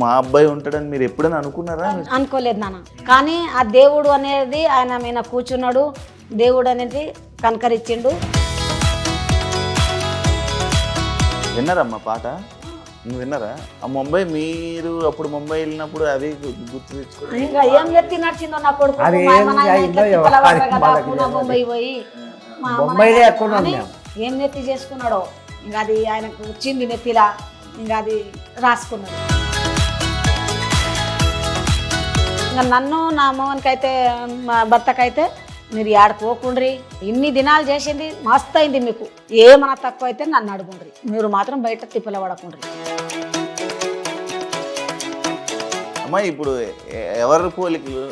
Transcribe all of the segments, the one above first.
మా అబ్బాయి ఉంటాడని మీరు ఎప్పుడైనా అనుకున్నారా? అనుకోలేదు నాన్న. కానీ ఆ దేవుడు అనేది ఆయన మీద కూర్చున్నాడు, దేవుడు అనేది కనకరిచ్చిండు. విన్నారమ్మా పాట? నువ్వు విన్నారా? ఆ ముంబై మీరు అప్పుడు ముంబై వెళ్ళినప్పుడు అవి గుర్తు తెచ్చుకోండి. ఇంకా ఏం ఎత్తి నడిచిందో నా కొడుకు ముంబై పోయి ఏం నెత్తి చేసుకున్నాడో ఇంకా అది ఆయనకు వచ్చింది నెత్తిలా, ఇంకా అది రాసుకున్నాడు. ఇంకా నన్ను నా మోహన్కైతే మా భర్తకైతే మీరు ఏడకోకుండ్రి, ఇన్ని దినాలు చేసింది మస్తు అయింది, మీకు ఏమన్నా తక్కువ అయితే నన్ను అడుగుండ్రి, మీరు మాత్రం బయట తిప్పల పడకుండ్రి. అమ్మా ఇప్పుడు ఎవరి పోలికలు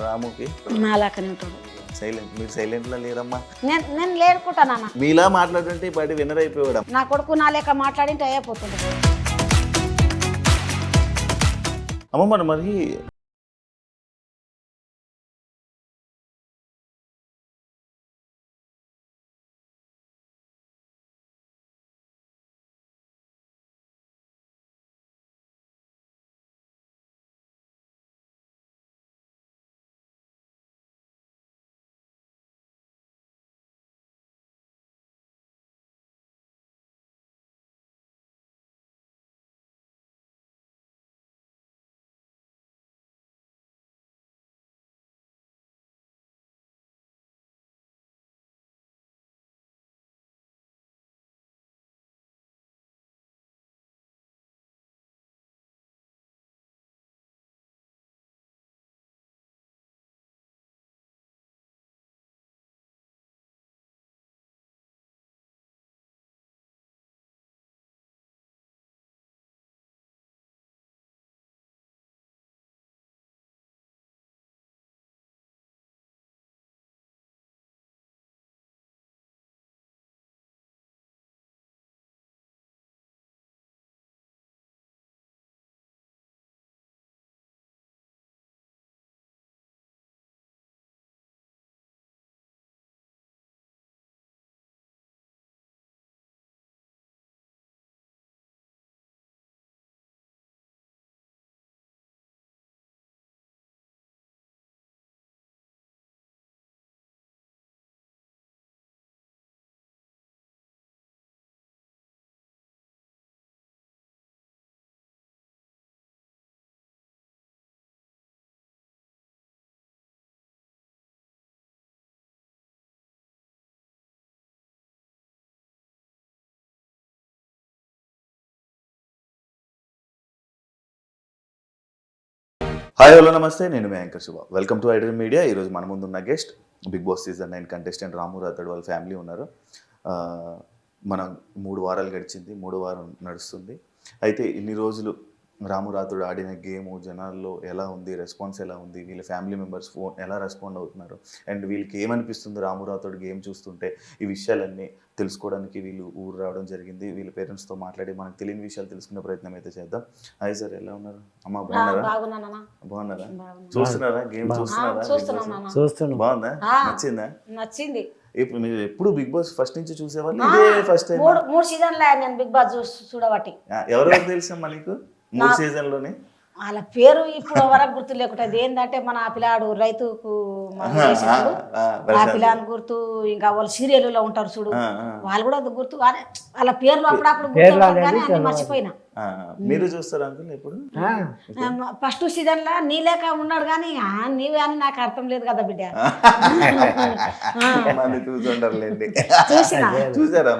రాముకి? నాలాకనే ఉంటాడు. సైలెంట్. మీరు సైలెంట్లో లేరమ్మా. నేను లేడుకుంటానా? మీలా మాట్లాడుతుంటే ఇప్పటి విన్నర్ అయిపోయాడు. నా కొడుకు నా లేక మాట్లాడింటే అయిపోతుంది. అమ్మ మరి హాయ్ హలో నమస్తే, నేను మీ anchor Shubha. Welcome to iDream media. ఈరోజు మన ముందున్న guest Bigg Boss season 9 contestant Ramu Rathod వాళ్ళ ఫ్యామిలీ ఉన్నారు. మనం 3 వారాలు గడిచింది, 3వ వారం నడుస్తుంది. అయితే ఇన్ని రోజులు రాము రాథోడ్ ఆడిన గేము జనాల్లో ఎలా ఉంది, రెస్పాన్స్ ఎలా ఉంది, వీళ్ళ ఫ్యామిలీ మెంబర్స్ ఫోన్ ఎలా రెస్పాండ్ అవుతున్నారు, అండ్ వీళ్ళకి ఏమనిపిస్తుంది రాము రాథోడ్ గేమ్ చూస్తుంటే, ఈ విషయాలన్నీ తెలుసుకోవడానికి వీళ్ళు ఊరు రావడం జరిగింది. వీళ్ళ పేరెంట్స్తో మాట్లాడి మనకు తెలియని విషయాలు తెలుసుకునే ప్రయత్నం అయితే చేద్దాం. హాయ్ సార్, ఎలా ఉన్నారు? అమ్మ బాగున్నారా? బాగున్నారా? చూస్తున్నారా గేమ్? చూస్తున్నారా? బాగుందా? నచ్చింది. ఇప్పుడు మీరు ఎప్పుడు బిగ్ బాస్ ఫస్ట్ నుంచి చూసేవాళ్ళు? ఇదే ఫస్ట్ టైం? 3 సీజన్లు నేను బిగ్ బాస్ చూడబట్టి. ఎవరెవరు తెలుసమ్మా నీకు 3 సీజన్లోనే? వాళ్ళ పేరు ఇప్పుడు వరకు గుర్తు లేకుంటుంది. ఏంటంటే మన ఆ పిల్లాడు రైతుకు ఆ పిల్లని గుర్తు, ఇంకా వాళ్ళు సీరియల్లో ఉంటారు చూడు, వాళ్ళు కూడా గుర్తు, వాళ్ళ పేర్లు అప్పుడప్పుడు గుర్తు కానీ అన్ని మర్చిపోయినా. మీరు చూస్తారా అంకుల్ ఇప్పుడు? ఫస్ట్ సీజన్ లా నీ లేక ఉన్నాడు కానీ నీవే అని నాకు అర్థం లేదు కదా బిడ్డ. చూసారా?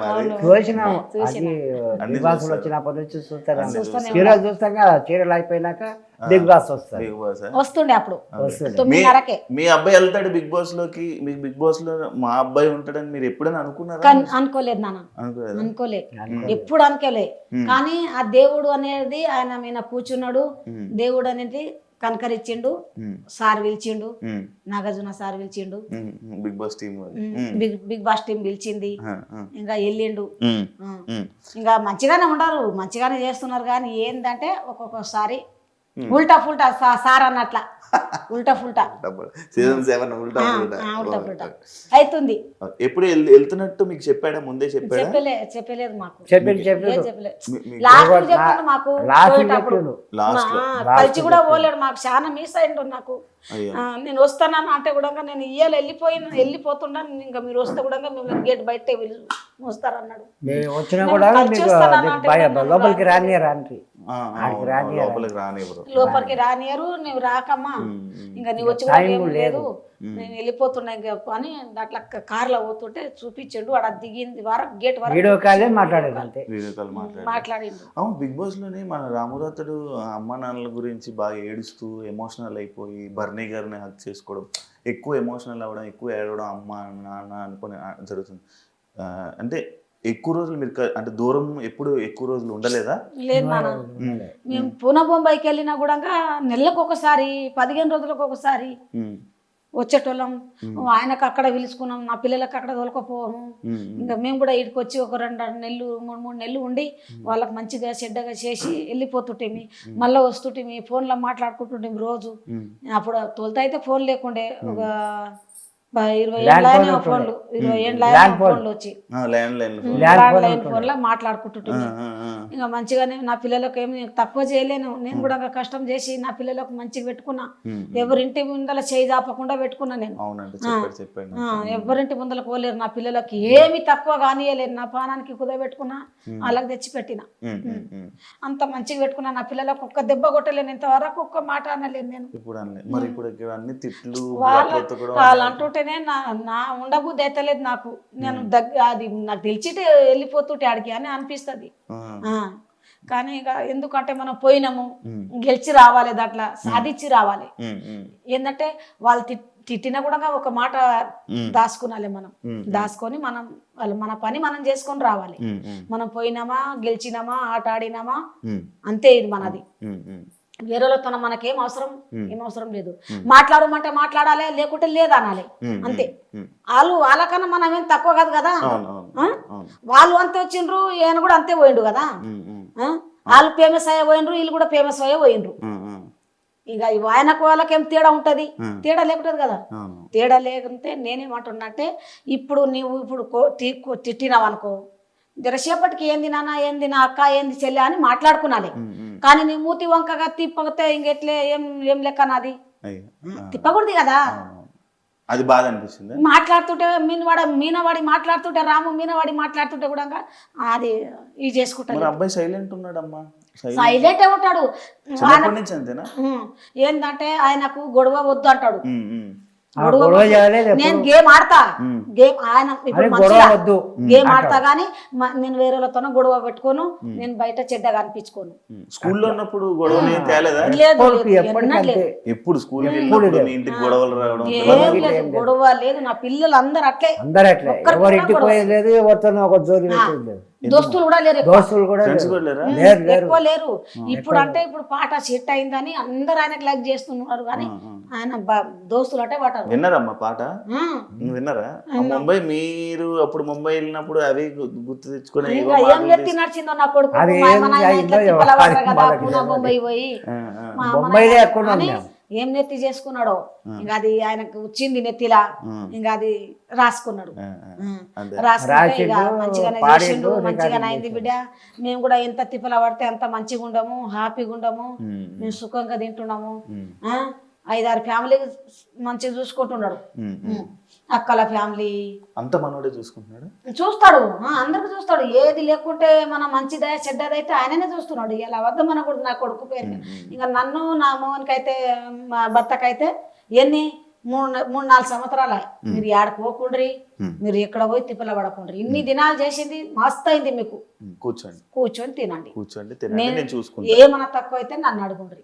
వచ్చినప్పటి నుంచి చూస్తాం కదా, చీరలు అయిపోయినాక బిగ్ బాస్ వస్తుండే అప్పుడు 9:30కే. మీ అబ్బాయి వెళ్తాడు బిగ్ బాస్ లోకి. మీకు బిగ్ బాస్ లో మా అబ్బాయి ఉంటాడని మీరు ఎప్పుడైనా అనుకున్నారా? అనుకోలేదు నాన్న, అనుకోలేదు, ఎప్పుడు అనుకోలేదు. కానీ ఆ దేవుడు అనేది ఆయన మీద కూర్చున్నాడు, దేవుడు అనేది కనకరిచ్చిండు, సార్ పిలిచిండు, నాగార్జున సార్ పిలిచిండు, Bigg Boss team Bigg Boss team పిలిచింది, ఇంకా వెళ్ళిండు. ఇంకా మంచిగానే ఉండరు, మంచిగానే చేస్తున్నారు. కానీ ఏంటంటే ఒక్కొక్కసారి ఉల్టా ఫుల్టా సార్ అన్నట్లా ఉల్టా ఫుల్టా సీజన్ 7 ఉల్టా ఉల్టా ఫుల్టా అవుతుంది. ఎప్పుడు వెళ్తున్నట్టు మీకు చెప్పాడా, ముందే చెప్పాడా? చెప్పలేదు మాకు, చెప్పాడు లాస్ట్ చెప్పిండు మాకు. లాస్ట్ పోయేటప్పుడు లాస్ట్ లో కలిసి కూడా పోలేడు మాకు, చాలా మిస్ అయిండు నాకు. నేను వస్తానని అంటే కూడా నేను ఇయ్యాలి వెళ్ళిపోతున్నాను, ఇంకా మీరు వస్తే కూడా మిమ్మల్ని గేట్ బయట వస్తారన్నాడు. నేను వచ్చినా కూడా లోపలికి రానియరానికి లోపలికి రానియరు, నువ్వు రాకమ్మా, ఇంకా నువ్వు వచ్చి కూడా ఏం లేదు, నేను వెళ్ళిపోతున్నా ఇంకా అని అట్లా కార్లో పోతుంటే చూపించాడు. ఆడ దిగింది వరకు గేట్ వరకు వీడియో కాల్ మాట్లాడేది, వీడియో కాల్ మాట్లాడిండు. అవును, బిగ్ బాస్ లోనే మన రామురాతడు అమ్మ నాన్నల గురించి బాగా ఏడుస్తూ ఎమోషనల్ అయిపోయి బర్నీ గారిని హక్ చేసుకోవడం, ఎక్కువ ఎమోషనల్ అవ్వడం, ఎక్కువ ఏడవడం, అమ్మ నాన్న అనుకుని జరుగుతుంది. అంటే ఎక్కువ రోజులు మీరు అంటే దూరం ఎప్పుడు ఎక్కువ రోజులు ఉండలేదా? లేదు నాన్న, మేము పూనా బొంబాయికి వెళ్ళినా కూడా నెలకు ఒకసారి 15 రోజులకు ఒకసారి వచ్చేటోళ్ళం. ఆయనకు అక్కడ పిలుచుకున్నాం, నా పిల్లలకు అక్కడ తోలుకపోము. ఇంకా మేము కూడా ఇక్కడికి వచ్చి ఒక 2 నెలలు 3 నెలలు ఉండి వాళ్ళకి మంచిగా చెడ్డగా చేసి వెళ్ళిపోతుంటేమి, మళ్ళీ వస్తుంటేమి, ఫోన్లో మాట్లాడుకుంటుంటేమి రోజు. అప్పుడు తోలుతా అయితే ఫోన్ లేకుండే, ఒక 20 ఏళ్ళ ఫోన్లు, 20 ఏళ్ళ ఫోన్లు వచ్చి ల్యాండ్ ఫోన్ లో మాట్లాడుకుంటుంటుంది. ఇంకా మంచిగానే నా పిల్లలకు ఏమి తక్కువ చేయలేను, నేను కూడా కష్టం చేసి నా పిల్లలకు మంచిగా పెట్టుకున్నా. ఎవరింటి ముందల చేయి దాపకుండా పెట్టుకున్నా నేను. ఎవరింటి ముందల పోలేరు నా పిల్లలకి, ఏమి తక్కువ కానియలేను. నా పానానికి కుదబెట్టుకున్నా, వాళ్ళకి తెచ్చి పెట్టిన. అంత మంచిగా పెట్టుకున్నా. నా పిల్లలకు ఒక్క దెబ్బ కొట్టలేను, ఇంతవరకు ఒక్క మాట అనలేను నేను. వాళ్ళు అంటుంటే నా ఉండబుద్ధి అయితలేదు నాకు. నేను అది నాకు తెలిసిటే వెళ్ళిపోతుంటే ఆడికి అని అనిపిస్తుంది. కానీ ఇక ఎందుకంటే మనం పోయినాము, గెలిచి రావాలి, దాంట్లో సాధించి రావాలి. ఏంటంటే వాళ్ళు తిట్టినా కూడా ఒక మాట దాచుకునాలి, మనం దాచుకొని వాళ్ళు మన పని మనం చేసుకొని రావాలి. మనం పోయినామా, గెలిచినామా, ఆట ఆడినామా, అంతే ఇది మనది. వేరేతో మనకేం అవసరం, ఏం అవసరం లేదు. మాట్లాడమంటే మాట్లాడాలి, లేకుంటే లేదు అనాలి, అంతే. వాళ్ళకన్నా మనం ఏం తక్కువ కాదు కదా. వాళ్ళు అంతే వచ్చిండ్రు, ఈయన కూడా అంతే పోయిండు కదా. వాళ్ళు ఫేమస్ అయ్యే పోయిండ్రు, వీళ్ళు కూడా ఫేమస్ అయ్యే పోయిండ్రు. ఇక ఆయనకు వాళ్ళకేం తేడా ఉంటది? తేడా లేకుంటది కదా. తేడా లేకుంటే నేనేమంటున్నా అంటే, ఇప్పుడు నువ్వు ఇప్పుడు తిట్టినావు అనుకో, జరసేపటికి ఏంది నాన్న, ఏంది నా అక్క, ఏంది చెల్లె అని మాట్లాడుకున్నాలి. కానీ నీ మూతి వంకగా తిప్పగితే ఇంకెట్లే ఏం లెక్క నాది, తిప్పకూడదు కదా. అది బాధ అనిపిస్తుంది. మాట్లాడుతుంటే మీనవాడి మాట్లాడుతుంటే, రాము మీనవాడి మాట్లాడుతుంటే కూడా అది ఇది చేసుకుంటారు. అబ్బాయి సైలెంట్ ఉన్నాడమ్మా, సైలెంట్ ఉంటాడు. ఏంటంటే ఆయనకు గొడవ వద్దు అంటాడు. నేను గేమ్ ఆడతా, గేమ్ ఆయన గేమ్ ఆడతా గానీ నేను వేరేలతో గొడవ పెట్టుకోను, నేను బయట చెడ్డగా అనిపించుకోను. స్కూల్లో ఉన్నప్పుడు గొడవ గొడవ లేదు. నా పిల్లలు అందరు అట్లే, దోస్తులు కూడా లేరు, ఎక్కువ లేరు. ఇప్పుడు అంటే ఇప్పుడు పాట సెట్ అయిందని అందరు ఆయనకు లైక్ చేస్తున్నారు, కానీ ఆయన దోస్తులు అంటే పట్టారు. విన్నారమ్మా పాట? విన్నారా? ముంబై మీరు అప్పుడు ముంబై వెళ్ళినప్పుడు అవి గుర్తు తెచ్చుకుని ఏం నెత్తి నడిచిందో నా కొడుకు. ముంబై పోయి ఏం నెత్తి చేసుకున్నాడో, ఇంకా అది ఆయనకు వచ్చింది నెత్తిలా, ఇంకా అది రాసుకున్నాడు. రాసుకుంటే ఇక మంచిగానే చేసిండు, మంచిగానే అయింది బిడ్డ. మేము కూడా ఎంత తిప్పల పడితే అంత మంచిగా ఉండము, హ్యాపీగా ఉండము, మేము సుఖంగా తింటున్నాము. 5-6 ఫ్యామిలీ మంచిగా చూసుకుంటున్నాడు. అక్కల ఫ్యామిలీ అంత మనోడే చూసుకుంటున్నాడు, చూస్తాడు, అందరికి చూస్తాడు. ఏది లేకుంటే మన మంచిదా చెడ్డదైతే ఆయననే చూస్తున్నాడు. ఇలా వద్ద మన కొడుకు, నా కొడుకు పేరు. ఇంకా నన్ను, నా మోహన్కైతే, మా భర్తకైతే ఎన్ని 3-4 సంవత్సరాలు మీరు ఏడకు పోకుండ్రి, మీరు ఎక్కడ పోయి తిప్పల పడకుండ్రి. ఇన్ని దినాలు చేసింది మస్తు అయింది మీకు. కూర్చొని తినండి, ఏమన్నా తక్కువ అయితే నన్ను అడుగుండ్రి,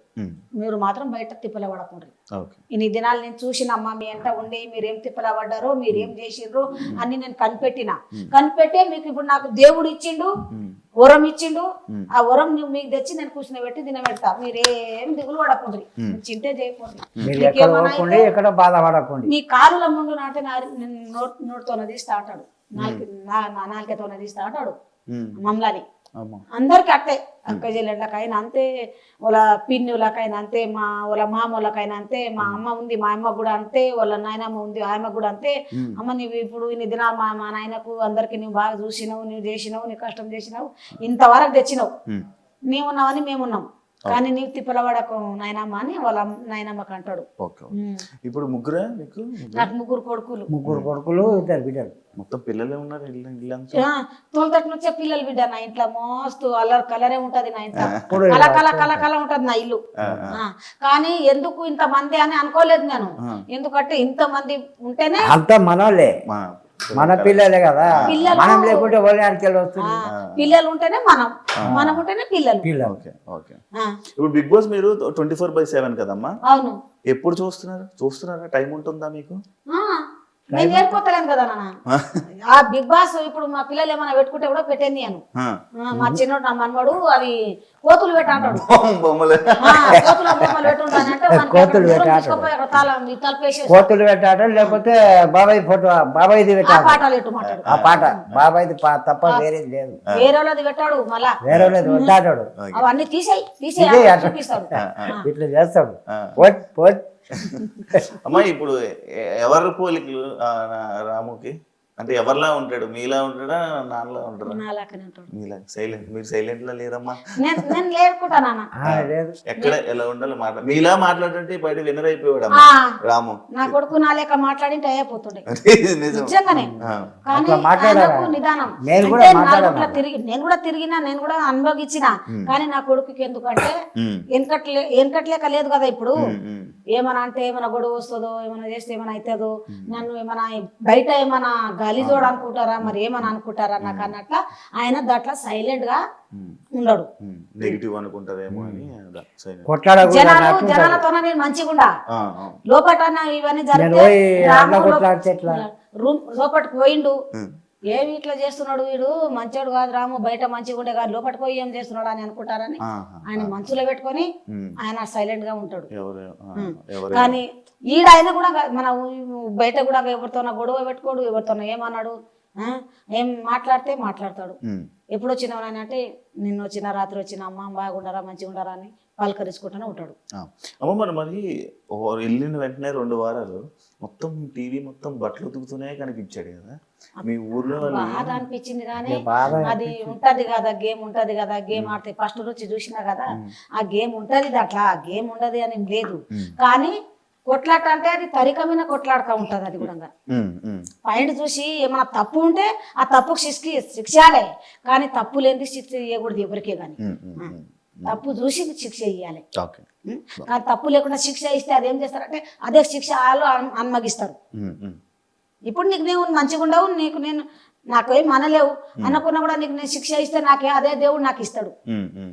మీరు మాత్రం బయట తిప్పల పడకుండ్రి. ఇన్ని దినాలు నేను చూసినమ్మా, మీ ఎంట ఉండి మీరేం తిప్పల పడ్డారో, మీరేం చేసిండ్రు అన్ని నేను కనిపెట్టే మీకు ఇప్పుడు నాకు దేవుడు ఇచ్చిండు, వరం ఇచ్చిండు. ఆ వరం నువ్వు మీకు తెచ్చి నేను కూర్చుని పెట్టి తినబెడతా. మీరేం దిగులు పడకుండ్రి, చింతే చేయకండి, మీ కాలుల ముందు నాటే నోటితోనే తీస్తా అంటాడు, నాలుకతోనే తీస్తా అంటాడు మమ్మల్ని. అమ్మో. అందరికి అట్టే అక్క చెల్లెళ్ళకైనా అంతే, వాళ్ళ పిన్నులకైనా అంతే, వాళ్ళ మామూలకైనా అంతే, మా అమ్మ ఉంది మా అమ్మ కూడా అంతే, వాళ్ళ నాయనమ్మ ఉంది ఆమె కూడా అంతే. అమ్మ నువ్వు ఇప్పుడు ఇన్ని దినాలు మా నాయనకు అందరికి నువ్వు బాగా చూసినావు, నువ్వు చేసినావు, నీ కష్టం చేసినావు, ఇంతవరకు తెచ్చినావు, మేమున్నామని మేమున్నాం, కానీ నీవు తిప్పలవాడకు నాయనమ్మ అని వాళ్ళ నాయనమ్మకి అంటాడు. ఓకే. ఇప్పుడు ముగ్గురా మీకు? నాకు ముగ్గురు కొడుకులు. 2 బిడ్డలు. మొత్తం పిల్లలే ఉన్నారు ఇల్లంతా? తోలుతట్టు నుంచే పిల్లలు బిడ్డ నా ఇంట్లో మస్తు అల్లరి కలరే ఉంటది నా ఇంట్లో, కల కల కల కల ఉంటది నా ఇల్లు. కానీ ఎందుకు ఇంత మంది అని అనుకోలేదు నేను, ఎందుకంటే ఇంత మంది ఉంటేనే అంత మనోళ్ళే, మన పిల్లలే కదా, మనం లేకుంటే వాళ్ళకి వస్తుంది. పిల్లలు ఉంటేనే మనం, మనం ఉంటేనే పిల్లలు. Okay okay. ఇప్పుడు బిగ్ బాస్ మీరు 24/7 కదమ్మా? అవును. ఎప్పుడు చూస్తున్నారా? టైం ఉంటుందా మీకు? నేను ఏర్పోతలేను కదా నాన్న. ఆ బిగ్ బాస్ ఇప్పుడు మా పిల్లలు ఏమైనా పెట్టుకుంటే కూడా పెట్టేది నేను. మా చిన్నోడు నా మనవాడు అవి కోతులు పెట్టాడు, కోతుల బొమ్మలు పెట్టుంటానంటే కోతులు పెట్టాడు, లేకపోతే బాబాయ్ ఫోటో బాబాయ్ది పెట్టాడు, పాటలు పెట్టమంటాడు. ఆ పాట బాబాయ్ది తప్ప వేరేది లేదు, వేరే వాళ్ళది పెట్టాడు, మళ్ళా వేరే వాళ్ళది వద్దాడు, అవన్నీ తీసేయి చూపిస్తాడు, ఇట్లా చేస్తాడు. అమ్మా ఇప్పుడు ఎవరు పోలికలు రాముకి? అంటే ఎవరిలా ఉంటాడు? మీలా ఉంటాడా, నాన్నలా ఉంటాడా? మీలా సైలెంట్. మీరు సైలెంట్ లా లేరమ్మా. నేను లేడుకుంటా. ఎక్కడ ఎలా ఉండాలి మాట? మీలా మాట్లాడుతుంటే బయట వినర్ అయిపోయాడు రాము. నా కొడుకు నా లేక మాట్లాడింటే అయిపోతుండే నిజంగానే. కానీ నిదానం నేను కూడా తిరిగినా, నేను కూడా అనుభవించిన. కానీ నా కొడుకుకి ఎందుకంటే వెనకట్లేక లేదు కదా ఇప్పుడు. ఏమన్నా అంటే ఏమైనా గొడవ వస్తుందో, ఏమైనా చేస్తే ఏమైనా అవుతుందో, నన్ను ఏమైనా బయట ఏమైనా గలీజోడు అనుకుంటారా, మరి ఏమని అనుకుంటారా నాకు అన్నట్ల ఆయన దాంట్లో సైలెంట్ గా ఉండడు. నెగిటివ్ అనుకుంటారేమో అని జనాలతోనే నేను మంచిగా ఉండా. లోపట ఇవన్నీ జరిగితే రూమ్ లోపలికి పోయిండు, ఏమి ఇట్లా చేస్తున్నాడు వీడు, మంచోడు కాదు రాము, బయట మంచిగా ఉండే కాదు, లోపలికి పోయి ఏం చేస్తున్నాడు అని అనుకుంటారని ఆయన మనసులో పెట్టుకొని ఆయన సైలెంట్ గా ఉంటాడు. కానీ ఈయన కూడా మన బయట కూడా ఎవరితోనా గొడవ పెట్టుకోడు, ఎవరితోనా ఏమన్నాడు, ఏం మాట్లాడితే మాట్లాడతాడు. ఎప్పుడు వచ్చినావు అంటే నిన్న వచ్చిన రాత్రి వచ్చిన అమ్మ బాగుండారా మంచిగా ఉండారా అని పలకరించుకుంటూనే ఉంటాడు. అమ్మ మరి వెళ్ళిన వెంటనే 2 వారాలు మొత్తం టీవీ మొత్తం బట్టలు ఉతుకుతూనే కనిపించాడు కదా మీ ఊర్లో? బాధ అనిపించింది, కానీ అది ఉంటది కదా గేమ్, ఉంటది కదా గేమ్ ఆడితే ఫస్ట్ నుంచి చూసినా కదా ఆ గేమ్ ఉంటది, అట్లా ఆ గేమ్ ఉండదు అని లేదు. కానీ కొట్లాట అంటే అది తరికమైన కొట్లాడక ఉంటది. అది కూడా పాయింట్ చూసి ఏమైనా తప్పు ఉంటే ఆ తప్పుకు శిక్షాలే, కానీ తప్పు లేని శిక్ష ఇవ్వకూడదు ఎవరికే. కానీ తప్పు చూసి శిక్ష ఇవ్వాలి, కానీ తప్పు లేకుండా శిక్ష ఇస్తే అదేం చేస్తారంటే అదే శిక్ష వాళ్ళు అన్మగిస్తారు. ఇప్పుడు నీకు నేను మంచిగా ఉండవు, నీకు నేను నాకేం మనలేవు అనుకున్నా కూడా నీకు నేను శిక్ష ఇస్తే నాకే అదే దేవుడు నాకు ఇస్తాడు,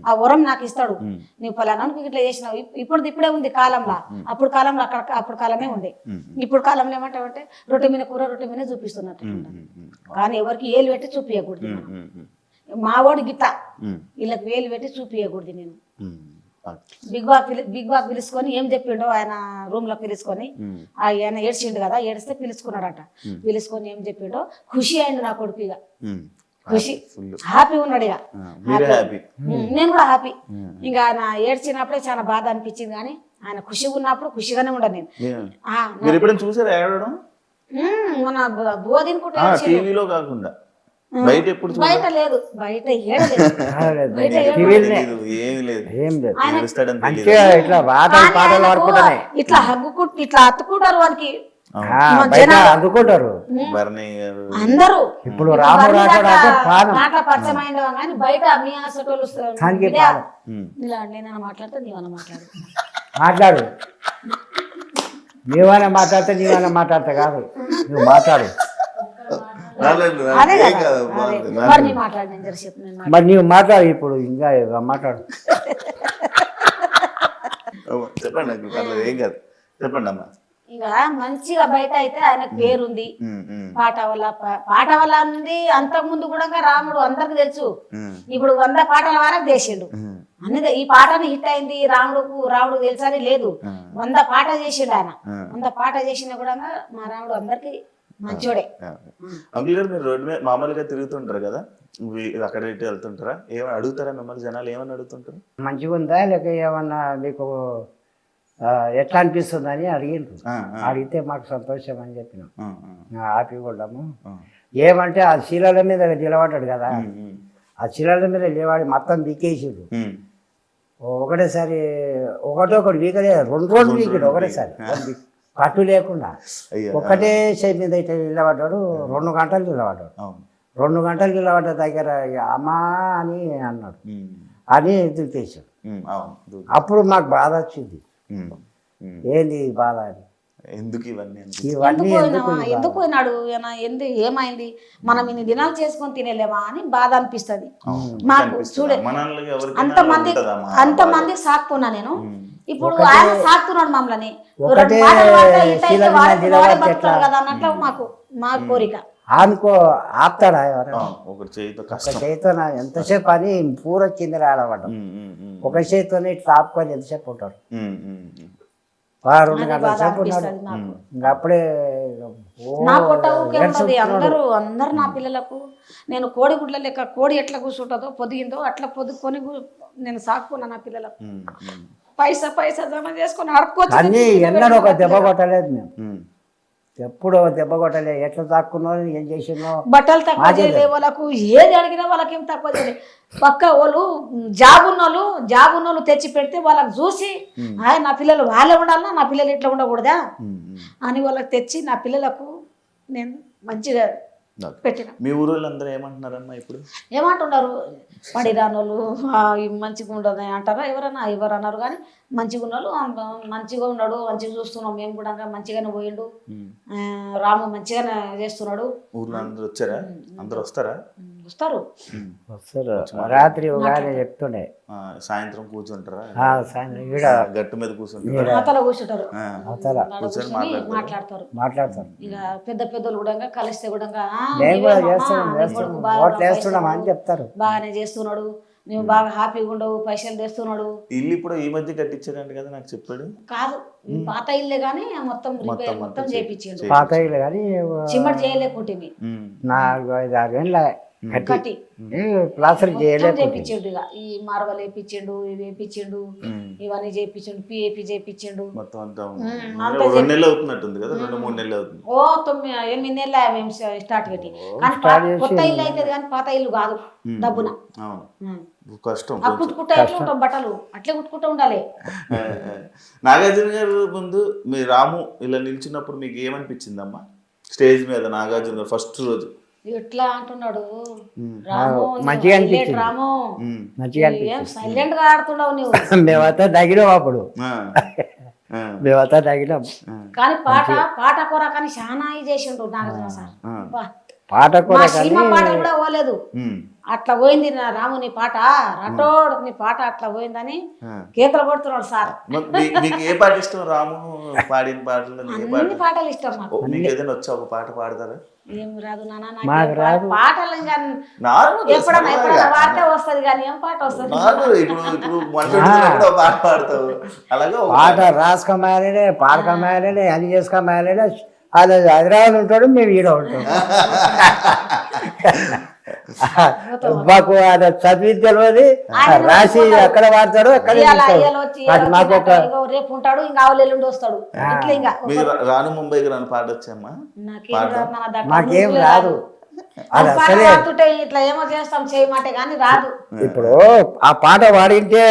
ఆ వరం నాకు ఇస్తాడు. నీవు ఫలానానికి ఇట్లా చేసినావు, ఇప్పుడే ఉంది కాలంలో, అప్పుడు కాలంలో అప్పుడు కాలమే ఉండే. ఇప్పుడు కాలంలో ఏమంటావంటే రొట్టె మీద కూర రొట్టె మీద చూపిస్తున్నట్టు, కానీ ఎవరికి ఏలు పెట్టి చూపించకూడదు. మా వాడు గిట్ట వీళ్ళకి వేలు పెట్టి చూపించకూడదు. నేను బిగ్ బాస్ పిలుచుకొని ఏం చెప్పిండో ఆయన రూమ్ లో పిలుచుకొని, ఆయన ఏడ్చిండు కదా, ఏడిస్తే పిలుచుకున్నాడట. పిలుచుకొని ఏం చెప్పిండో ఖుషి అయిండు నా కొడుకు. ఇక ఖుషి హ్యాపీ ఉన్నాడు. ఇక నేను కూడా హ్యాపీ. ఇంకా ఆయన ఏడ్చినప్పుడే చాలా బాధ అనిపించింది, కానీ ఆయన ఖుషిగా ఉన్నప్పుడు ఖుషిగానే ఉండను నేను. చూసారా మన బోధినుకుంటే కాకుండా బయట లేదు, బయట ఇట్లా హగ్గుకుంటూ ఇట్లా అత్తుకుంటారు వానికి అందుకుంటారు అందరూ. ఇప్పుడు పరిచయం అయిన కానీ బయట మీ హాస్పిటల్ నేనన్నా మాట్లాడితే నీవన్నా మాట్లాడు, నీవన్నా మాట్లాడితే నీవన్నా మాట్లాడతా కాదు, నువ్వు మాట్లాడు. మరి నీవు మాట్లాడు, ఇప్పుడు ఇంకా మాట్లాడు. చెప్పండి, ఏం కాదు, చెప్పండి అమ్మా. ఇంకా మంచిగా బయట అయితే ఆయనకు పేరుంది, పాట వల్ల ఉంది. అంతకు ముందు కూడా రాముడు అందరికి తెలుసు. ఇప్పుడు 100 పాటల వరకు చేసిండు అన్ని. ఈ పాటని హిట్ అయింది, రాముడు తెలుసని లేదు. 100 పాట చేసిండు ఆయన. 100 పాట చేసినా కూడా మా రాముడు అందరికి మంచోడే. అంకుల్ గారు, మీరు రోడ్డు మీద మామూలుగా తిరుగుతుంటారు కదా, అక్కడ ఇటు వెళ్తుంటారా? ఏమని అడుగుతారా మిమ్మల్ని జనాలు? ఏమని అడుగుతుంటారు? మంచిగా ఉందా లేక ఏమన్నా మీకు ఎట్లా అనిపిస్తుంది అని అడిగిండ్రు. అడిగితే మాకు సంతోషం అని చెప్పినాం, హ్యాపీగా ఉన్నాము. ఏమంటే ఆ శీలాల మీద నిలబడ్డాడు కదా, ఆ శీలాల మీద నిలబడి మొత్తం బీకేసిండు. ఒకటేసారి ఒకటి వీకలే, 2 రోజులు వీకాడు ఒకటేసారి, పట్టు లేకుండా ఒక్కటే షేప్ మీద అయితే నిలబడ్డాడు. 2 గంటలు నిలబడ్డాడు. 2 గంటలు నిలబడ్డ దగ్గర అమ్మా అని అన్నాడు, అని దులిపేశాడు. అప్పుడు మాకు బాధ వచ్చింది, ఏంది బాధ అని. ఎందుకు ఇవన్నీ ఎందుకు పోయినాడు ఏమైంది, మనం ఇన్ని దినాలు చేసుకొని తినేలేమా అని బాధ అనిపిస్తుంది మాకు. చూడే అంతమంది సాకుతున్నా నేను, ఇప్పుడు ఆయన సాకుతున్నాడు మమ్మల్ని కదా అన్నట్లు మా కోరిక. అనుకో ఆపుతాడా ఒక చేతితో ఎంతసేపు అని పూర కింద ఆడబడ్డాం. ఒక చేతితోనే ఇట్లా ఆపుకొని ఎంతసేపు ఉంటాడు, 2 గంటల సేపు ఉన్నాడు. ఇంకా అప్పుడే నా పొట్ట ఊకే ఉన్నది. అందరూ నా పిల్లలకు నేను కోడి గుడ్ల లెక్క, కోడి ఎట్లా కూర్చుంటుందో పొదిగిందో అట్లా పొదుక్కొని నేను సాకుకున్నా నా పిల్లలకు. పైసా జమ చేసుకొని అడుక్కోవచ్చు. అన్నీ ఎన్నడూ ఒక దెబ్బ కొట్టలేదు మేము, ఎప్పుడు దెబ్బ కొట్టలేదు. ఎట్లా తాక్కున్నావు, ఏం చేసినో. బట్టలు తక్కువ చేయలే వాళ్ళకు, ఏది అడిగినా వాళ్ళకి ఏం తక్కువ చేయలేదు. పక్క వాళ్ళు జాబున్నోళ్ళు తెచ్చి పెడితే వాళ్ళకి చూసి నా పిల్లలు వాళ్ళే ఉండాలన్నా, నా పిల్లలు ఇట్లా ఉండకూడదా అని వాళ్ళకి తెచ్చి నా పిల్లలకు నేను మంచిగా పెట్టిన. మీ ఊళ్ళో అందరూ ఏమంటున్నారమ్మా ఇప్పుడు? ఏమంటున్నారు, పడిరానోళ్ళు మంచిగా ఉండదు అంటారా ఎవరు అన్నారు. కానీ మంచిగా ఉన్నోళ్ళు మంచిగా ఉన్నాడు, మంచిగా చూస్తున్నాం మేము కూడా, మంచిగానే పోయిండు. రాము మంచిగానే చేస్తున్నాడు. ఊర్లో అందరూ వచ్చారా? అందరూ వస్తారు. రాత్రి చెప్తుండే సాయంత్రం కూర్చుంటారా? గట్టు మీద కూర్చుంటారు, మాట్లాడతారు. ఇక పెద్దోళ్ళు కూడా కలిస్తే కూడా అని చెప్తారు, బాగానే చేస్తున్నాడు, నువ్వు బాగా హ్యాపీగా ఉండవు, పైసలు తెస్తున్నాడు. ఇల్లు ఇప్పుడు ఈ మధ్య కట్టించారంట కదా, నాకు చెప్పాడు. కాదు, పాత ఇల్లే గానీ మొత్తం చేయించాడు. పాత ఇల్లు కానీ చిమ్మటి చేయలేకుంటే 4-5-6 ఏళ్ళ కట్టి ప్లాస్టర్ చేయించిండు. ఇక ఈ మార్బల్ వేయించిండు, ఇవి వేయించిండు, ఇవన్నీ చేయించిండు, పిఏపి చేయించిండు. మొత్తం అంతా 2 నెలలు అవుతున్నట్టుంది కదా, 2-3 నెలలు అవుతుంది. 8 నెలలు మేము స్టార్ట్ పెట్టి. కానీ కొత్త ఇల్లు అవుతుంది కానీ పాత ఇల్లు కాదు, డబ్బున కష్టం. కుట్టుకుంటా ఎట్లా ఉంటాం, బట్టలు అట్లే కుట్టుకుంటూ ఉండాలి. నాగార్జున గారు ముందు మీ రాము ఇలా నిల్చున్నప్పుడు మీకు ఏమనిపించిందమ్మా స్టేజ్ మీద? నాగార్జున గారు ఫస్ట్ రోజు ఎట్లా అంటున్నాడు, మంచిగా రాము సైలెంట్ గా ఆడుతున్నావు నువ్వు. మేమంతా తగినాం అప్పుడు, మేమంతా తగినాం. కానీ పాట కూర కానీ చాలా చేసిండు నాగార్జున సార్. పాట కూర పాట కూడా పోలేదు, అట్లా పోయింది నా రాము నీ పాట, రటోడు నీ పాట అట్లా పోయిందని కేకలు కొడుతున్నాడు సార్. మీకు ఏ పాట ఇష్టం? రాము పాడిన పాటలు అన్ని పాటలు ఇష్టం నాకు. మీకు ఏదైనా వచ్చా ఒక పాట పాడతారా? ఏం రాదు నాన్న, పాటలు ఎప్పుడన్నా పాటే వస్తుంది కానీ ఏం పాట వస్తుంది? పాట రాసుకోమాలే, పాడకమాలే, అని చేసుకోమాలే. అది హైదరాబాద్ ఉంటాడు, మేము ఈడ ఉంటాం. మాకు అది చదివి తెలియదు, రాసి ఎక్కడ వాడతాడు అక్కడ మాకు రేపు ఉంటాడు, ఇంకా ఎల్లుండి వస్తాడు. రాను ముంబైకి రాను పాట వచ్చామ్మా? మాకేం రాదు, అది అసలే ఇట్లా ఏమో చేస్తాం చేయమంటే కానీ రాదు. ఇప్పుడు ఆ పాట పాడింటే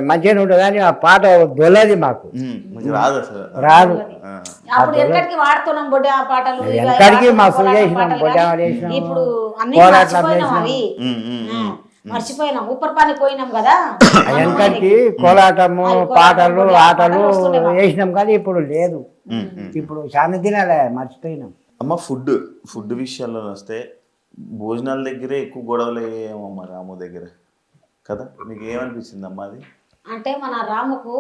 మంచిగా ఉంటుంది కానీ ఆ పాట దొల్లది, మాకు రాదు, అసలు రాదు. అప్పుడు ఎక్కడికి వాడుతున్నాం బొడ్డే ఆ పాటలు, ఎక్కడికి మస్తు చేసినాం, ఇప్పుడు అన్ని మర్చిపోయినాం, ఊపర్ పని పోయినాం కదా. వెనకడికి కోలాటము, పాటలు, ఆటలు వేసినాం కానీ ఇప్పుడు లేదు. ఇప్పుడు చాలా దినాలే మర్చిపోయినాం. అమ్మ ఫుడ్ విషయంలో వస్తే భోజనాల దగ్గరే ఎక్కువ గొడవలు అయ్యామమ్మా రాము దగ్గర కదా. మీకు ఏమనిపించింది అమ్మా అది? అంటే మన రాముకు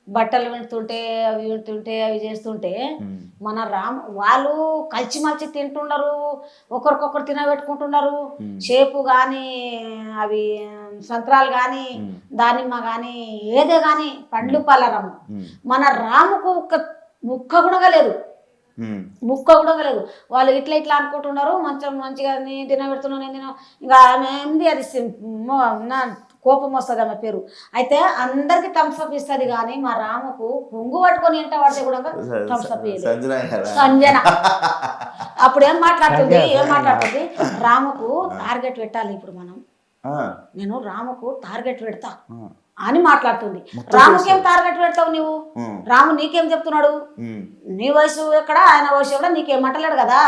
బట్టలు వింటుంటే అవి చేస్తుంటే మన వాళ్ళు కలిసిమలిసి తింటున్నారు, ఒకరికొకరు తినబెట్టుకుంటున్నారు. షేపు కానీ అవి సంత్రాలు కానీ దానిమ్మ కానీ ఏదే కానీ పండ్లు పలరము మన రాముకు ఒక్క ముక్క కూడా లేదు. ముక్క కూడా లేదు. వాళ్ళు ఇట్లా ఇట్లా అనుకుంటున్నారు, మంచిగా నేను తినబెడుతున్నాను, నేను తిన, ఇంకా ఆమె ఏంది అది నా కోపం వస్తుంది ఆమె పేరు. అయితే అందరికి థమ్స్అప్ ఇస్తుంది, కానీ మా రాముకు పొంగు పట్టుకొని ఇంట పడితే కూడా థమ్స్అప్ సంజన. అప్పుడు ఏం మాట్లాడుతుంది, రాముకు టార్గెట్ పెట్టాలి ఇప్పుడు మనం, నేను రాముకు టార్గెట్ పెడతా అని మాట్లాడుతుంది. రాముకేం టార్గెట్ పెడతావు నువ్వు? రాము నీకేం చెప్తున్నాడు? నీ వయసు ఎక్కడ, ఆయన వయసు ఎక్కడ, నీకేం మంటలేడు కదా.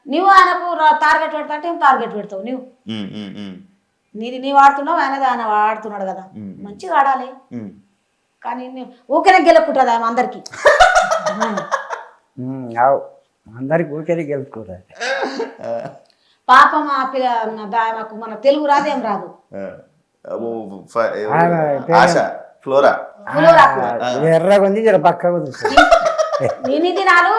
నువ్వు ఆయనకు టార్గెట్ పెడతా అంటే ఏం టార్గెట్ పెడతావు నువ్వు? నీ వాడుతున్నావు, ఆయన వాడుతున్నాడు కదా, మంచిగా ఆడాలి. కానీ ఊరికే గెలుపుకుంటుంది ఆమె అందరికి. అందరికి ఊరికే గెలుపుకుంటుంది. పాపం ఆ ఆమెకు మన తెలుగు రాదేం రాదు. ఎర్రగా ఉంది, జర పక్కగా ఉంది. ఇన్ని దినాలు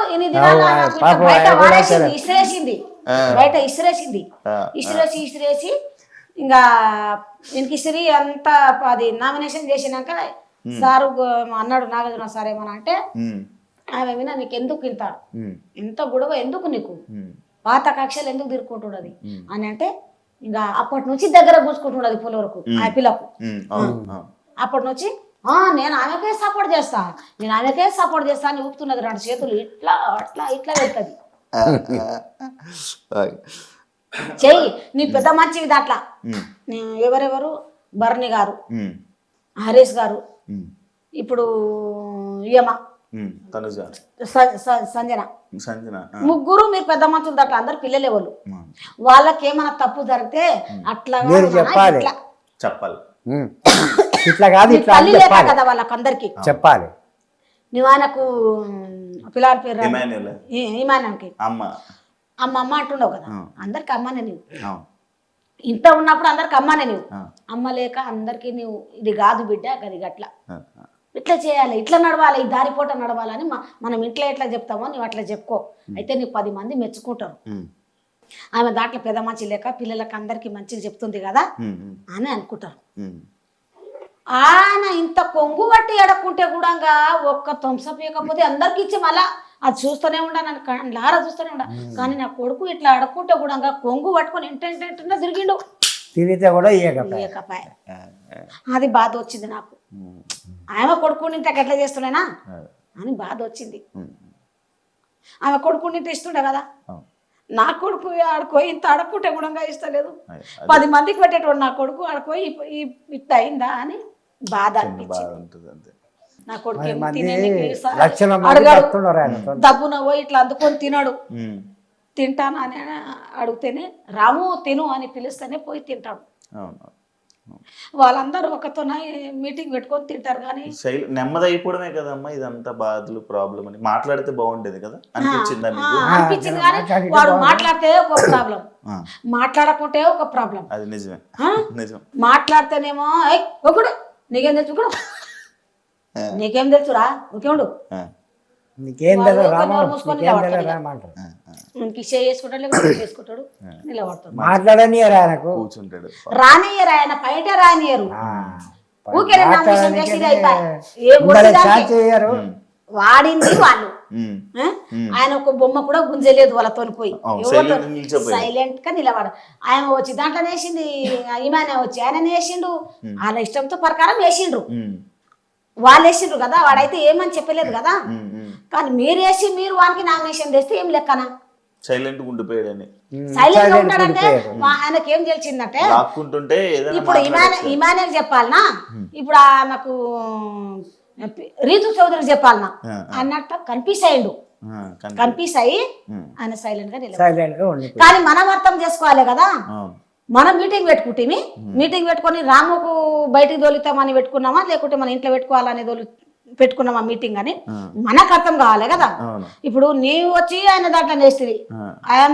బయట ఇసిరేసి ఇంకా ఇంక ఇసిరి అంతా అది నామినేషన్ చేసినాక సారు అన్నాడు, నాగార్జున సార్ ఏమన్నా అంటే, ఆమె వినా నీకు ఎందుకు ఇంత గొడవ ఎందుకు, నీకు పాత కక్షలు ఎందుకు తిరుక్కుంటున్నది అని అంటే, ఇంకా అప్పటి నుంచి దగ్గర కూర్చుకుంటున్నది పుల వరకు ఆ పిల్లకు. అప్పటి నుంచి నేను ఆమెకే సపోర్ట్ చేస్తా అని ఊపుతున్నది, 2 చేతులు ఇట్లా అట్లా ఇట్లా వెళ్తుంది. చెయ్యి నీ పెద్ద మంచివి దాంట్లో. ఎవరెవరు, భరణి గారు, హరీష్ గారు, ఇప్పుడు సంజన, ముగ్గురు మీరు పెద్ద మంచులు దాంట్లో, అందరు పిల్లలే వాళ్ళు. వాళ్ళకి ఏమైనా తప్పు జరిగితే అట్లా చెప్పాలి, ఇట్లా కాదు తల్లి లేక కదా వాళ్ళకందరికి చెప్పాలి. నువ్వు ఆయనకు పిల్లల పేరు ఇమానానికి అమ్మ అంటున్నావు కదా, అందరికి అమ్మనే నువ్వు. ఇంత ఉన్నప్పుడు అందరికి అమ్మనే నువ్వు. అమ్మ లేక అందరికి నువ్వు ఇది కాదు బిడ్డ, గది గట్ల ఇట్లా చేయాలి, ఇట్లా నడవాలి, ఈ దారిపోట నడవాలని మనం ఇంట్లో ఎట్లా చెప్తామో నువ్వు అట్లా చెప్పుకో. అయితే నీకు 10 మంది మెచ్చుకుంటారు. ఆమె దాంట్లో పెద్ద మంచి లేక పిల్లలకి అందరికి మంచిగా చెప్తుంది కదా అని అనుకుంటారు. ఆయన ఇంత కొంగు పట్టి ఎడకుంటే కూడా ఒక్క థమ్స్అప్ ఇవ్వకపోతే అందరికి ఇచ్చి మళ్ళా అది చూస్తూనే ఉండా, నన్ను లారా చూస్తూనే ఉండా. కానీ నా కొడుకు ఇట్లా అడకుంటే కూడా కొంగు పట్టుకొని ఇంటంటే తిరిగిండు, తిరిగితే కూడా ఇయ్యకపాయ. అది బాధ వచ్చింది నాకు. ఆమె కొడుకుని ఇంత ఎట్లా చేస్తున్నానా అని బాధ వచ్చింది. ఆమె కొడుకుని ఇంత ఇస్తుండే కదా, నా కొడుకు ఆడుకోయి ఇంత అడక్కుంటే కూడా ఇస్తలేదు. 10 మందికి పెట్టేటోడు నా కొడుకు ఆడుకోయి ఇట్లా అయిందా అని బాధ అనిపించింది. నా కొడుకు అడగాడు, డబ్బున పోయి ఇట్లా అందుకొని తినడు. తింటాను అని అడిగితేనే రాము తిను అని పిలిస్తేనే పోయి తింటాడు. వాళ్ళందరూ ఒకతో మీటింగ్ పెట్టుకొని తింటారు. కానీ నెమ్మది అయిపోవడమే కదమ్మా ఇదంతా బాధలు ప్రాబ్లం అని మాట్లాడితే బాగుండేది కదా అనిపించింది. కానీ వాడు మాట్లాడితే ఒక ప్రాబ్లం, మాట్లాడకుంటే ఒక ప్రాబ్లం. అది నిజమే, నిజం. మాట్లాడితేనేమో ఒకడు నీకేం తెలుసు, కూడా నీకేం తెలుసురా, ఓకేండు చేసుకుంటాడు, నిలబడతాడు. మాట్లాడనియరు ఆయనకు, కూర్చుంటాడు, రానియరు ఆయన, బయట రానియరు. వాడింది వాళ్ళు. ఆయన ఒక బొమ్మ కూడా గుంజలేదు వాళ్ళతో పోయి, సైలెంట్ గా నిలబడ. ఆయన వచ్చి దాంట్లో వేసింది, ఈమెనే వచ్చి ఆయన వేసిండు, వాళ్ళ ఇష్టంతో ప్రకారం వేసిండ్రు. వాళ్ళు వేసిండ్రు కదా, వాడైతే ఏమని చెప్పలేదు కదా. కానీ మీరు వేసి మీరు వానికి నామినేషన్ తెస్తే ఏం లెక్కనా? సైలెంట్ ఉండిపోయాడని. సైలెంట్ గా ఉంటాడంటే ఆయనకి ఏం తెలిసిందంటే, ఇప్పుడు ఇమానేల్ చెప్పాలనా, ఇప్పుడు ఆమెకు రీతు చౌదరి చెప్పాలనా అన్నట్టు కన్ఫ్యూజ్ అయ్యిండు. కన్ఫ్యూజ్ అయ్యి ఆయన సైలెంట్ గా నిలబడ్డాడు. కానీ మనం అర్థం చేసుకోవాలి కదా, మనం మీటింగ్ పెట్టుకుంటే మీటింగ్ పెట్టుకొని రాముకు బయటికి దొలుతామని పెట్టుకున్నామా, లేకుంటే మన ఇంట్లో పెట్టుకోవాలని పెట్టుకున్నామా మీటింగ్ అని మనకు అర్థం కావాలి కదా. ఇప్పుడు నీవు వచ్చి ఆయన దాంట్లో వేస్తుంది, ఆయన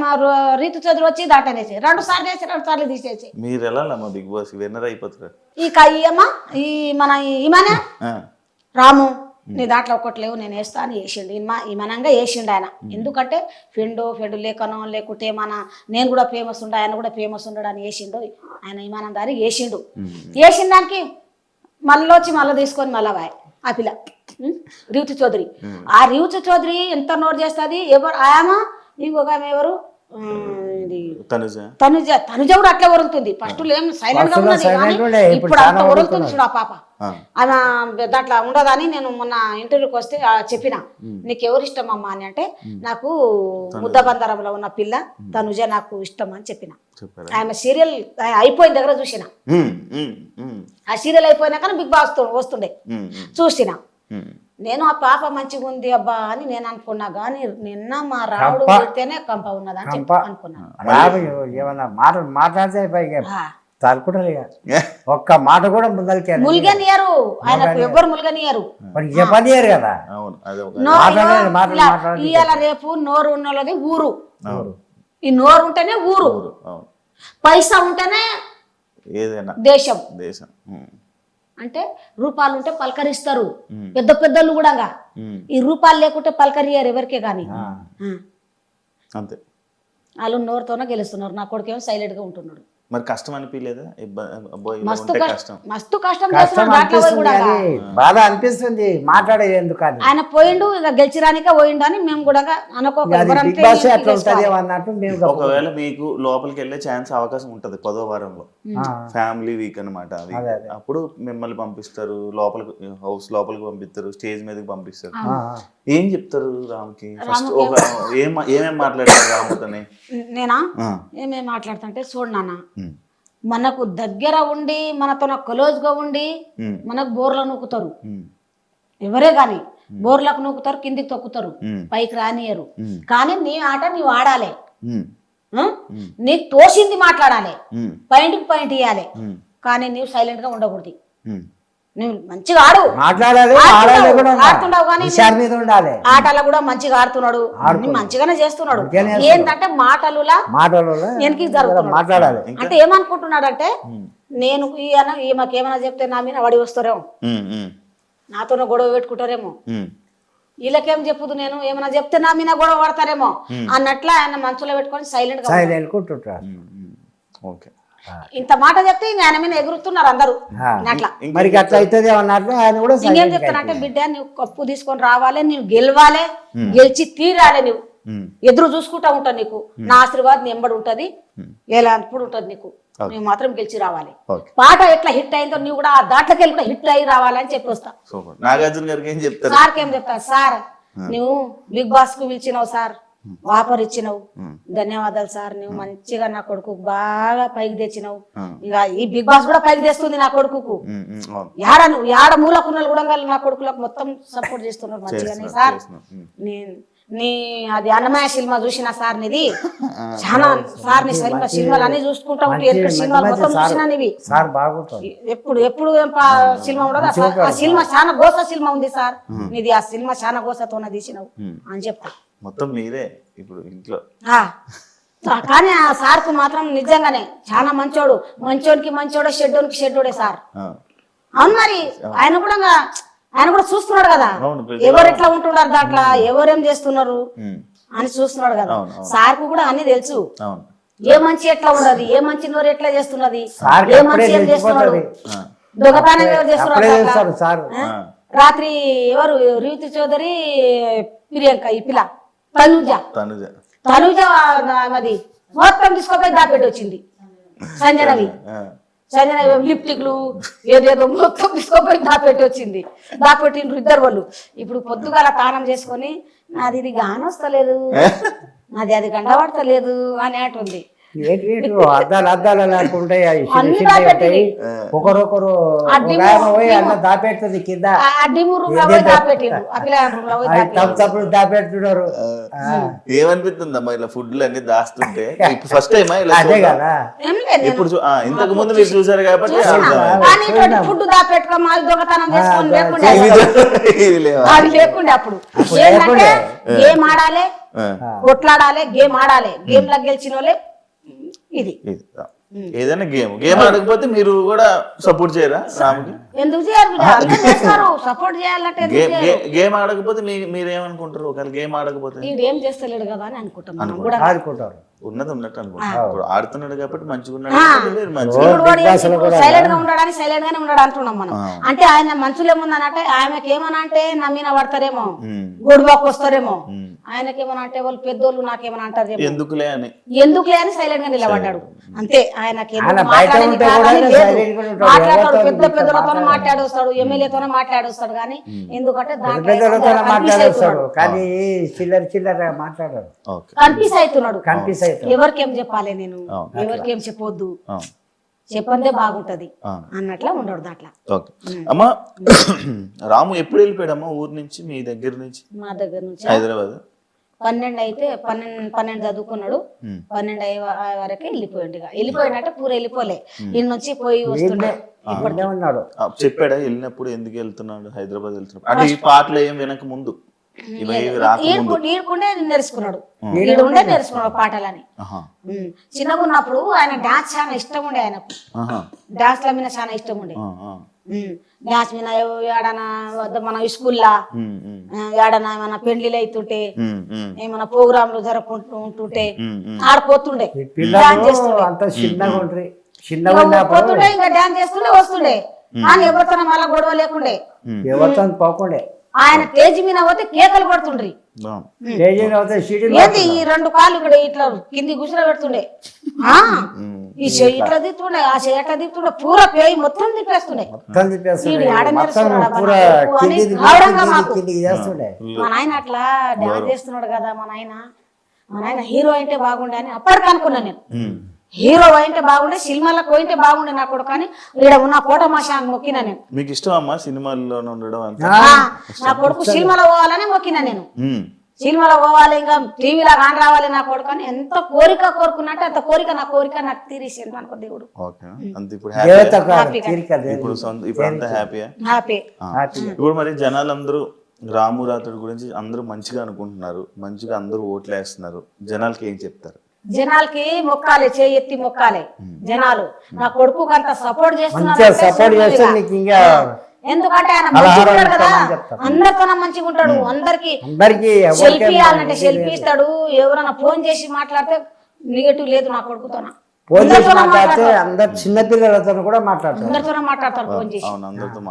రీతు చదువు వచ్చి దాంట్లో వేసి 2 సార్లు వేసి 2 సార్లు తీసేసి మీరు ఎలా బిగ్ బాస్ విన్నర్ అయిపోతారు. ఈ కయ్యమ్మ ఈ మన ఈమెనే రాము నీ దాంట్లో ఒకటి లేవు నేను వేస్తా అని వేసిండు. ఈమనంగా వేసిండు ఆయన. ఎందుకంటే ఫెండు లేకనో లేకుంటే నేను కూడా ఫేమస్ ఉండ, ఆయన కూడా ఫేమస్ ఉండడు అని వేసిండు. ఆయన ఈమానం దారి వేసిండు. వేసిన దానికి మళ్ళీ వచ్చి మళ్ళీ తీసుకొని మళ్ళీ ఆ పిల్ల రేవతి చౌదరి. ఆ రేవతి చౌదరి ఎంత నోట్ చేస్తుంది. ఎవరు ఆమె ఇంకొక ఆమె ఎవరు ఇది తనుజ కూడా అట్లే వరుగుతుంది. ఫస్ట్ ఏం సైలెంట్ గా ఉన్నది కానీ ఇప్పుడు అంత వరుగుతుంది చూడు ఆ పాప. ఆమె దాంట్లో ఉండదని నేను మొన్న ఇంటర్వ్యూకి వస్తే చెప్పిన, నీకు ఎవరు ఇష్టం అమ్మా అని అంటే నాకు ముద్దబందరంలో ఉన్న పిల్ల తనుజ నాకు ఇష్టం అని చెప్పిన. ఆమె సీరియల్ అయిపోయిన దగ్గర చూసిన, ఆ సీరియల్ అయిపోయినాక బిగ్ బాస్ వస్తుండే చూసిన. నేను ఆ పాప మంచిగా ఉంది అబ్బా అని నేను అనుకున్నా కానీ నిన్న మా రావుడు పెడితేనే కంప ఉన్నదని చెప్పి అనుకున్నాను. ఏమన్నా మాట్లాడితే తలుకుంటారు ఇక ఒక్క మాట కూడా ముల్గనియరు, ఆయనకు ఎవ్వరు ముల్గనియరు, చెప్పనియరు కదా. ఇవాళ రేపు నోరు ఉన్నది ఊరు, ఈ నోరు ఉంటేనే ఊరు, పైసా ఉంటేనే దేశం. అంటే రూపాయలు ఉంటే పలకరిస్తారు పెద్ద పెద్దలు కూడా. ఈ రూపాయలు లేకుంటే పలకరియరు ఎవరికే కానీ. అంతే, వాళ్ళు నోరుతోనే గెలుస్తున్నారు. నా కొడుకేమో సైలెంట్ గా ఉంటున్నాడు. మరి కష్టం అనిపించలేదా? మస్తు కష్టం బాధ అనిపిస్తుంది మాట్లాడేది ఎందుకు. ఆయన పోయిండు ఇక గెలిచిరానికే పోయిండు అని మేము కూడా ఒకవేళ మీకు లోపలికి వెళ్ళే ఛాన్స్ అవకాశం ఉంటది 10వ వారంలో, ఫ్యామిలీ వీక్ అనమాట అది. అప్పుడు మిమ్మల్ని పంపిస్తారు లోపలికి, హౌస్ లోపలికి పంపిస్తారు, స్టేజ్ మీదకి పంపిస్తారు. ఏం చెప్తారు రామ్కి? ఫస్ట్ ఏమేం మాట్లాడతారు రాముతోనే? నేనా ఏమేం మాట్లాడుతుంటే, చూడు నాన్న, మనకు దగ్గర ఉండి మనతో క్లోజ్ గా ఉండి మనకు బోర్ల నూకుతారు ఎవరే గాని. బోర్లకు నూకుతారు, కిందికి తొక్కుతారు, పైకి రానియరు. కానీ నీ ఆట నీవు ఆడాలి, నీకు తోసింది మాట్లాడాలి, పాయింట్ ఇవ్వాలి. కానీ నీవు సైలెంట్ గా ఉండకూడదు. నువ్వు మంచిగా ఆడు, ఆడుతున్నావు కానీ ఆటలో కూడా మంచిగా ఆడుతున్నాడు, మంచిగానే చేస్తున్నాడు. ఏంటంటే మాటలులా వెనక్కి జరుగుతున్నాడు. అంటే ఏమనుకుంటున్నాడు అంటే, నేను ఈమెకేమైనా చెప్తే నా మీద వడి వస్తారేమో, నాతోనే గొడవ పెట్టుకుంటారేమో, వీళ్ళకేం చెప్పుదు నేను ఏమైనా చెప్తే నా మీద గొడవ పడతారేమో అన్నట్లా ఆయన మనసులో పెట్టుకొని సైలెంట్ గా. ఇంత మాట చెప్తే ఇంక ఆయన మీద ఎగురుతున్నారు అందరూ. అట్లా మరి అట్లా అవుతుంది అన్నట్లు ఆయన కూడా ఇంకేం చెప్తానంటే, బిడ్డ నువ్వు కప్పు తీసుకొని రావాలి, నువ్వు గెలవాలి, గెలిచి తీరాలి. నువ్వు ఎదురు చూసుకుంటా ఉంటావు, నీకు నా ఆశీర్వాదం నీ ఎంబడి ఉంటది, ఎలా అప్పుడు ఉంటది నీకు. నువ్వు మాత్రం గెలిచి రావాలి. పాట ఎట్లా హిట్ అయిందో నువ్వు కూడా దాంట్లోకి వెళ్ళి కూడా హిట్ అయ్యి రావాలని చెప్పి వస్తా. సార్కి ఏం చెప్తా, సార్ నువ్వు బిగ్ బాస్ కు పిలిచినావు సార్, ఆఫర్ ఇచ్చినావు, ధన్యవాదాలు సార్, నువ్వు మంచిగా నా కొడుకు బాగా పైకి తెచ్చినావు. ఇక ఈ బిగ్ బాస్ కూడా పైకి తెస్తుంది నా కొడుకు. యాడ మూలకున్నలు కూడా నా కొడుకులకు మొత్తం సపోర్ట్ చేస్తున్నారు మంచిగానే సార్. నీ అది అన్నమయ్య సినిమా చూసిన సార్, నీది చాలా సార్, నీ సినిమాలు అన్ని చూసుకుంటా ఉంటాయి, సినిమాలు మొత్తం చూసినా నీవి. ఎప్పుడు సినిమా ఉండదు ఆ సినిమా, చాలా గోస సినిమా ఉంది సార్ నీది, ఆ సినిమా చాలా గోసతోనే తీసినావు అని చెప్తా. మొత్తం మీరే ఇప్పుడు ఇంట్లో. కానీ ఆ సార్ కు మాత్రం నిజంగానే చాలా మంచోడు, మంచోడికి మంచోడే, షెడ్డోనికి షెడ్డోడే సార్. అవును, మరి ఆయన కూడా చూస్తున్నాడు కదా, ఎవరు ఎట్లా ఉంటున్నారు దాంట్లో, ఎవరేం చేస్తున్నారు అని చూస్తున్నాడు కదా. సార్ కు కూడా అన్ని తెలుసు, ఏ మంచి ఎట్లా ఉన్నది, ఏ మంచి నోరు ఎట్లా చేస్తున్నది, ఏ మంచి ఏం చేస్తున్నాడు, దొంగతనం ఎవరు చేస్తున్నారు. రాత్రి ఎవరు రేవతి చౌదరి, ప్రియాంక, ఈ పిల్ల తనుజ అది మొత్తం తీసుకోపోయి దాపెట్టి వచ్చింది. సంజనవి లిప్టిక్లు ఏదేదో మొత్తం తీసుకోపోయి దాపెట్టి వచ్చింది. దాపెట్టిండ్రు ఇద్దరు వాళ్ళు. ఇప్పుడు పొద్దుగాల తానం చేసుకొని నాది ఇది గానొస్తలేదు, నాది అది గండబడతలేదు అని అంటుంది. అద్దాలు అద్దాలు లేకుంటాయి, ఒకరొకరు దాపెడుతుంది కింద, తప్పుడు దాపెడుతున్నారు. ఏమనిపిస్తుందమ్మా ఇలా ఫుడ్లు అన్ని దాస్తుంటే? ఫస్ట్ టైం అదే కదా, ఇప్పుడు ఇంతకు ముందు మీరు చూసారు కాబట్టి ఫుడ్ దాపెట్టుకో దొంగతనం చేసుకొని లేకుండే. అప్పుడు గేమ్ ఆడాలి, కొట్లాడాలి, గేమ్ ఆడాలి, గేమ్ లా గెలిచిన వాళ్ళే. ఇది ఏదైనా గేమ్ ఆడకపోతే మీరు కూడా సపోర్ట్ చేయరా రాముకి? ఎందుకు చేయాలి, సపోర్ట్ చేయాలంటే గేమ్ ఆడకపోతే మీరేమనుకుంటారు? ఒకవేళ గేమ్ ఆడకపోతే ఏం చేస్తలేడు కదా అని అనుకుంటాం. మనం కూడా ఆడుకుంటారు. ఉన్నది ఉన్నట్టు అనుకుంటా ఇప్పుడు ఆడుతున్నాడు కాబట్టి మంచిగా ఉన్నాడు లేదు మంచిగా సైలెంట్ గా ఉన్నాడని సైలెంట్ గానే ఉన్నాడు అంటున్నాం మనం. అంటే ఆయన మనసులో ఏముందనంటే ఆమెకి ఏమన్నా అంటే నా మీద పడతారేమో, గొడవకు వస్తారేమో, ఆయనకేమన్నా అంటే వాళ్ళు పెద్దోళ్ళు నాకేమన్నా అంటారు ఎందుకులే అని సైలెంట్ గా నిలబడ్డాడు అంతే. ఆయనకి మాట్లాడతాడు, పెద్ద పెద్దలతో మాట్లాడొస్తాడు, ఎమ్మెల్యేతోనే మాట్లాడొస్తాడు, కానీ ఎందుకంటే మాట్లాడేస్తాడు కానీ చిల్లర మాట్లాడాడు, కన్ఫ్యూజ్ అవుతున్నాడు. ఎవరికేం చెప్పాలి నేను, ఎవరికేం చెప్పొద్దు, చెప్పందే బాగుంటది అన్నట్లా ఉండడు దాంట్లో. ఓకే అమ్మా, రాము ఎప్పుడు వెళ్ళిపోయాడమ్మా ఊరు నుంచి, మీ దగ్గర నుంచి? మా దగ్గర నుంచి హైదరాబాద్ 12 అయితే 12 చదువుకున్నాడు, 12 అయ్యే వరకే వెళ్ళిపోయాడు. వెళ్ళిపోయినట్టే పూర వెళ్ళిపోలే, ఇన్ని నుంచి పోయి వస్తుండే. ఉన్నాడు చెప్పాడా వెళ్ళినప్పుడు ఎందుకు వెళ్తున్నాడు హైదరాబాద్ వెళ్తున్నాడు అంటే ఈ పాటలు ఏం వినక ముందు ఈడుకుండే నేర్చుకున్నాడు, ఈడుండే నేర్చుకున్నాడు పాటలని. చిన్నగా ఉన్నప్పుడు ఆయన డాన్స్ చాలా ఇష్టం ఉండే, ఆయనకు డాన్స్ల మీద చాలా ఇష్టం ఉండే. డాన్స్ మీద ఏడనా మన స్కూల్లా ఏడనా ఏమన్నా పెళ్లిళ్ళు అవుతుంటే, ఏమన్నా ప్రోగ్రాంలు జరుపుకుంటుంటే ఆడిపోతుండే, పోతుండే, ఇంకా డాన్స్ చేస్తుండే వస్తుండే. కానీ ఎవరితో మళ్ళీ గొడవ లేకుండే, ఎవరితో పోకుండే. ఆయన స్టేజ్ మీద పోతే కేకలు పడుతుండ్రి, ఏంది ఈ 2 కాళ్ళు ఇక్కడ ఇట్లా కింది గుసర పెడుతుండే, ఈ చెయ్యి ఇట్లా దిస్తుండే, ఆ చెయ్యి ఎట్లా దిస్తుండే, పూర పేయి మొత్తం తిప్పేస్తుండే. మా నాయన అట్లా డాన్స్ చేస్తున్నాడు కదా, మా నాయన హీరో అంటే బాగుండే అని అప్పటికి అనుకున్నా నేను. హీరో అయితే బాగుండే, సినిమాలకు పోయింటే బాగుండే నా కొడుకు, కానీ ఈడ ఉన్న కోట మాషాన్ని మొక్కినా నేను. మీకు ఇష్టం అమ్మా సినిమాల్లో ఉండడం? నా కొడుకు సినిమాలో పోవాలని మొక్కినా నేను, సినిమాలో పోవాలి, ఇంకా టీవీలో కాని రావాలి నా కొడుకు అని ఎంత కోరుకున్నట్టు అంత కోరిక నాకు తీరేసింది అనుకో దేవుడు. ఇప్పుడు మరి జనాలందరూ రాము రాథోడ్ గురించి అందరూ మంచిగా అనుకుంటున్నారు, మంచిగా అందరూ ఓట్లు వేస్తున్నారు, జనాలకి ఏం చెప్తారు? జనాలకి మొక్కాలి, ఎత్తి మొక్కాలి జనాలు. నా కొడుకు అంత సపోర్ట్ చేస్తున్నారు, ఎందుకంటే ఆయన మంచిగా ఉంటాడు కదా, అందరితో మంచిగా ఉంటాడు. అందరికి సెల్ఫీ ఇవ్వాలంటే సెల్ఫీ ఇస్తాడు, ఎవరైనా ఫోన్ చేసి మాట్లాడితే నెగటివ్ లేదు నా కొడుకుతో. చిన్న పిల్లలతో కూడా మాట్లాడతారు, అందరితో మాట్లాడతాడు, ఫోన్ చేసి అందరితో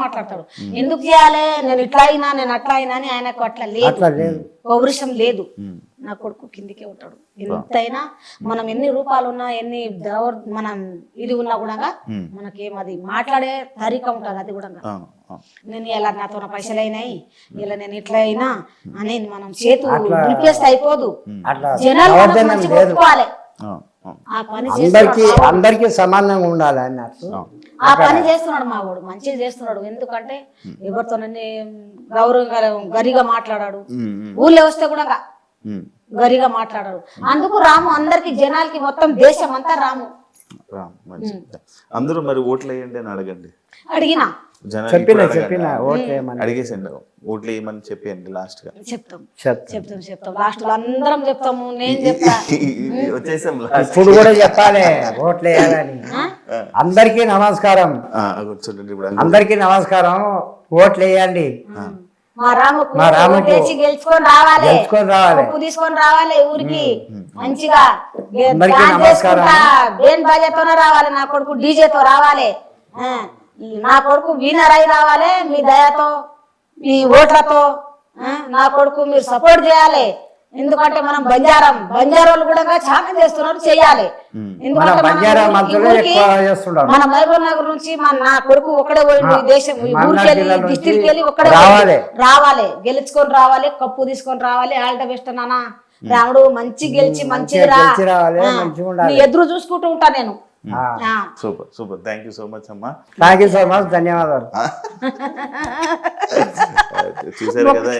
మాట్లాడతాడు. ఎందుకు చేయాలి, నేను ఇట్లా అయినా నేను అట్లా అయినా అని ఆయనకు అట్లా లేదు, పౌరుషం లేదు. నా కొడుకు కిందికే ఉంటాడు. ఎంతైనా మనం ఎన్ని రూపాయలు ఉన్నా, ఎన్ని మనం ఇది ఉన్నా కూడా మనకేం అది మాట్లాడే తరీక ఉంటుంది. అది కూడా నేను ఇలా నాతో పైసలు అయినాయి, ఇలా నేను ఇట్లా అయినా అని మనం చేతు నిలిపేస్తే అయిపోదు. జనాలు ఒప్పుకోవాలి, ఆ పని అందరికి సమానంగా ఉండాలి అన్నట్టు. ఆ పని చేస్తున్నాడు మా వాడు, మంచిగా చేస్తున్నాడు. ఎందుకంటే ఎవరితోనని గౌరవంగా గరిగా మాట్లాడాడు, ఊళ్ళో వస్తే కూడా గరిగా మాట్లాడాడు. అందుకు రాము అందరికి జనాలకి మొత్తం దేశం అంతా రాము. అందరూ మరి ఓట్లు వేయండి అని అడగండి, అడిగినా అడిగేసండి, ఓట్లు వేయమని చెప్పండి. లాస్ట్ గా చెప్తాం లాస్ట్ లో అందరం చెప్తాము. నేను చెప్తా వచ్చేసాం, ఇప్పుడు కూడా చెప్పాలి ఓట్లు వేయాలని. అందరికీ నమస్కారం, అందరికీ నమస్కారం, ఓట్లు వేయండి. మా రాము గెలుచుకొని రావాలి, ఉప్పు తీసుకొని రావాలి ఊరికి మంచిగా, బేన్ బాజాతోనే రావాలి. నా కొడుకు డీజేతో రావాలి, నా కొడుకు వీనర్ అయి రావాలి. మీ దయతో, మీ ఓట్లతో నా కొడుకు మీరు సపోర్ట్ చేయాలి. ఎందుకంటే మనం బంజారాలు కూడా చాలా చేస్తున్నారు, చెయ్యాలి. ఎందుకంటే మన మహబూబ్ నగర్ నుంచి నా కొడుకు ఒక్కడే పోయిండు, దేశం ఊరికి వెళ్ళి డిస్ట్రిక్ట్ వెళ్ళి ఒక్కడే రావాలి, గెలుచుకొని రావాలి, కప్పు తీసుకొని రావాలి. ఆల్ ద బెస్ట్ నాన్న రాముడు, మంచి గెలిచి మంచిగా ఎదురు చూసుకుంటూ ఉంటా నేను. Super thank you so much అమ్మా, థ్యాంక్ యూ సో మచ్, ధన్యవాదాలు. చూసారు కదా.